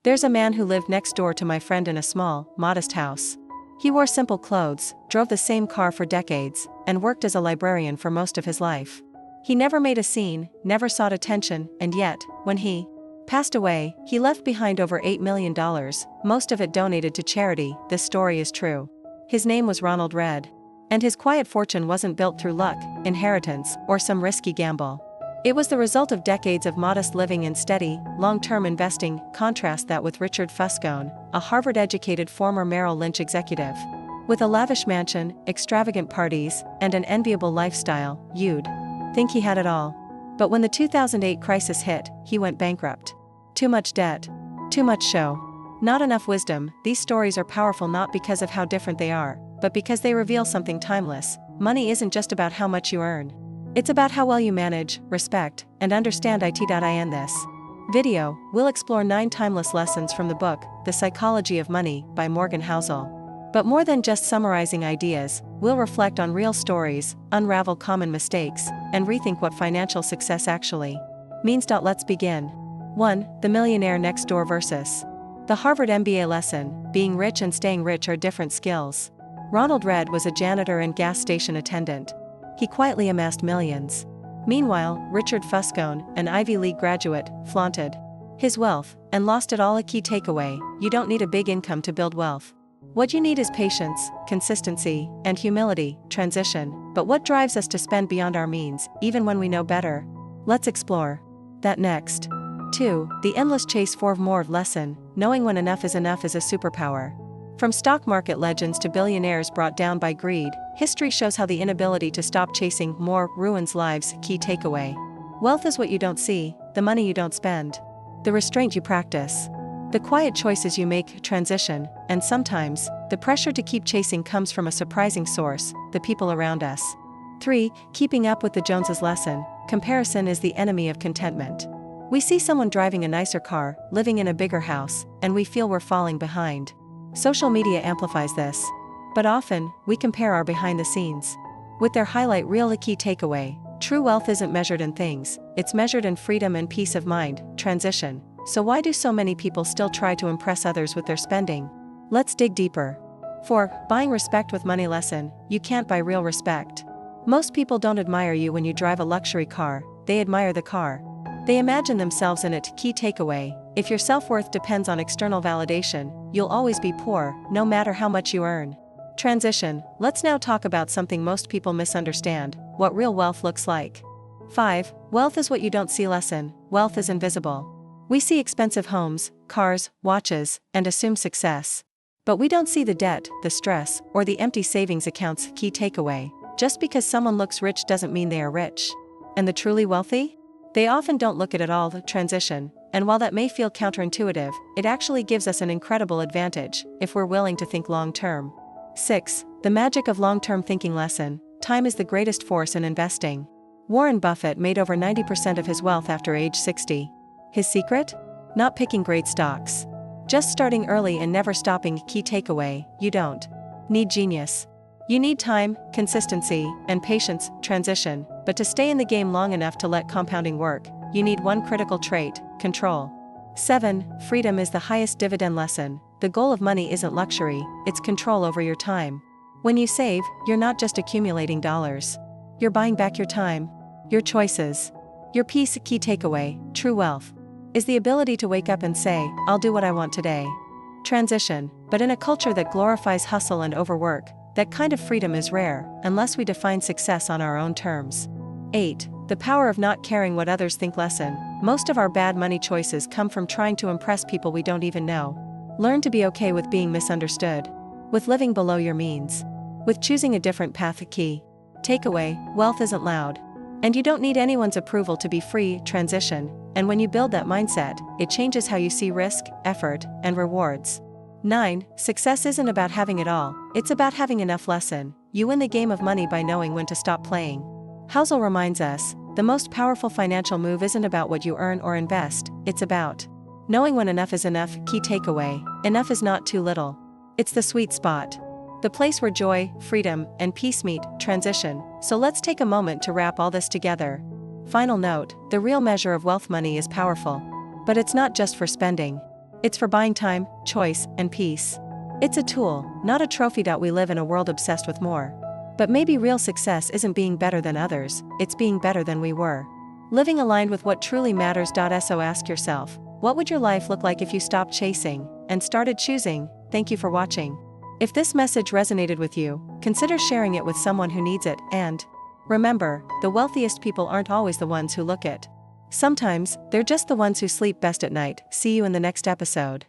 There's a man who lived next door to my friend in a small, modest house. He wore simple clothes, drove the same car for decades, and worked as a librarian for most of his life. He never made a scene, never sought attention, and yet, when he passed away, he left behind over $8 million, most of it donated to charity. This story is true. His name was Ronald Read. And his quiet fortune wasn't built through luck, inheritance, or some risky gamble. It was the result of decades of modest living and steady, long-term investing. Contrast that with Richard Fuscone, a Harvard-educated former Merrill Lynch executive. With a lavish mansion, extravagant parties, and an enviable lifestyle, you'd think he had it all. But when the 2008 crisis hit, he went bankrupt. Too much debt. Too much show. Not enough wisdom. These stories are powerful not because of how different they are, but because they reveal something timeless. Money isn't just about how much you earn. It's about how well you manage, respect, and understand it. In this video, we'll explore 9 timeless lessons from the book, The Psychology of Money, by Morgan Housel. But more than just summarizing ideas, we'll reflect on real stories, unravel common mistakes, and rethink what financial success actually means. Let's begin. 1. The millionaire next door versus the Harvard MBA lesson. Being rich and staying rich are different skills. Ronald Read was a janitor and gas station attendant. He quietly amassed millions. Meanwhile, Richard Fuscone, an Ivy League graduate, flaunted his wealth and lost it all. A key takeaway: you don't need a big income to build wealth. What you need is patience, consistency, and humility. Transition. But what drives us to spend beyond our means, even when we know better? Let's explore that next. 2. The endless chase for more. Lesson: knowing when enough is a superpower. From stock market legends to billionaires brought down by greed, history shows how the inability to stop chasing more ruins lives. Key takeaway: wealth is what you don't see, the money you don't spend, the restraint you practice, the quiet choices you make. Transition. And sometimes, the pressure to keep chasing comes from a surprising source: the people around us. 3. Keeping up with the Joneses. Lesson: comparison is the enemy of contentment. We see someone driving a nicer car, living in a bigger house, and we feel we're falling behind. Social media amplifies this. But often, we compare our behind the scenes with their highlight reel. A key takeaway: true wealth isn't measured in things, it's measured in freedom and peace of mind. Transition. So why do so many people still try to impress others with their spending? Let's dig deeper. 4. Buying respect with money. Lesson: you can't buy real respect. Most people don't admire you when you drive a luxury car, they admire the car. They imagine themselves in it. Key takeaway: if your self-worth depends on external validation, you'll always be poor, no matter how much you earn. Transition. Let's now talk about something most people misunderstand: what real wealth looks like. 5. Wealth is what you don't see. Lesson: wealth is invisible. We see expensive homes, cars, watches, and assume success. But we don't see the debt, the stress, or the empty savings accounts. Key takeaway: just because someone looks rich doesn't mean they are rich. And the truly wealthy? They often don't look at it all. Transition. And while that may feel counterintuitive, it actually gives us an incredible advantage, if we're willing to think long-term. 6. The magic of long-term thinking. Lesson: time is the greatest force in investing. Warren Buffett made over 90% of his wealth after age 60. His secret? Not picking great stocks. Just starting early and never stopping. Key takeaway: you don't need genius. You need time, consistency, and patience. Transition. But to stay in the game long enough to let compounding work, you need one critical trait: control. 7. Freedom is the highest dividend. Lesson: the goal of money isn't luxury, it's control over your time. When you save, you're not just accumulating dollars. You're buying back your time, your choices, your peace. Key takeaway: true wealth is the ability to wake up and say, I'll do what I want today. Transition. But in a culture that glorifies hustle and overwork, that kind of freedom is rare, unless we define success on our own terms. 8. The power of not caring what others think. Lesson: most of our bad money choices come from trying to impress people we don't even know. Learn to be okay with being misunderstood, with living below your means, with choosing a different path. Key takeaway: wealth isn't loud, and you don't need anyone's approval to be free. Transition. And when you build that mindset, it changes how you see risk, effort, and rewards. 9. Success isn't about having it all, it's about having enough. Lesson: you win the game of money by knowing when to stop playing. Housel reminds us, the most powerful financial move isn't about what you earn or invest, it's about knowing when enough is enough. Key takeaway: enough is not too little. It's the sweet spot. The place where joy, freedom, and peace meet. Transition. So let's take a moment to wrap all this together. Final note: the real measure of wealth. Money is powerful. But it's not just for spending. It's for buying time, choice, and peace. It's a tool, not a trophy. We live in a world obsessed with more. But maybe real success isn't being better than others, it's being better than we were. Living aligned with what truly matters. So ask yourself, what would your life look like if you stopped chasing and started choosing? Thank you for watching. If this message resonated with you, consider sharing it with someone who needs it, and remember, the wealthiest people aren't always the ones who look it. Sometimes, they're just the ones who sleep best at night. See you in the next episode.